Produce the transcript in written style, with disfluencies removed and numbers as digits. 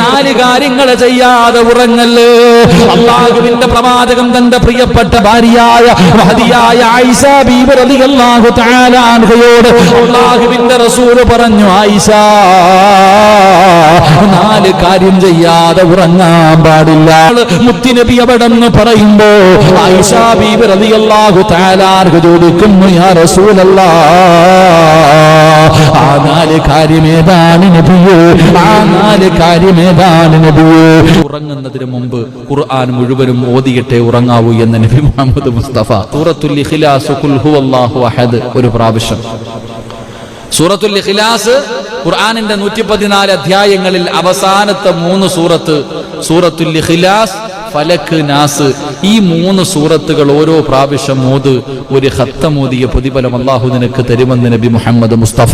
4 കാര്യങ്ങൾ ചെയ്യാതെ ഉറങ്ങല്ലേ. അല്ലാഹുവിന്റെ പ്രവാചകൻ തന്റെ പ്രിയപ്പെട്ട ഭാര്യയായ മഹദിയായ ആയിഷ ബീവി റളിയല്ലാഹു തആല അൻഹയോട് അല്ലാഹുവിന്റെ റസൂൽ പറഞ്ഞു, ആയിഷ 4 കാര്യം ചെയ്യാതെ ഉറങ്ങാൻ പാടില്ല. മുത്തുനബി അവിടെന്ന് പറയുമ്പോ ആയിഷ ബീവി റളിയല്ലാഹു തആല അൻഹ ചോദിക്കുന്നു, യാ റസൂലല്ലാഹ്, ആ 4 കാര്യമേതാണ് നബിയേ? ആ 4 കാര്യമേതാണ് നബിയേ? ഉറങ്ങുന്നതിന് മുമ്പ് ഖുർആൻ മുഴുവനും ഓതിയിട്ടേ ഉറങ്ങാവൂ എന്ന് നബി മുഹമ്മദ് മുസ്തഫ. സൂറത്തുൽ ഇഖ്ലാസ് ഖുൽ ഹുവല്ലാഹു അഹദ് ഒരു പ്രാവശ്യം. സൂറത്തുൽ ഇഖ്ലാസ് ഖുർആനിന്റെ 114 അധ്യായങ്ങളിൽ അവസാനത്തെ 3 സൂറത്ത്. സൂറത്തുൽ ഇഖ്ലാസ്, ഫലക്, നാസ്, ഈ 3 സൂറത്തുകൾ ഓരോ പ്രാവശ്യം ഓത്. ഒരു ഖത്തം ഓതിയ പ്രതിഫലം അല്ലാഹു നിനക്ക് തരുമെന്ന് നബി മുഹമ്മദ് മുസ്തഫ.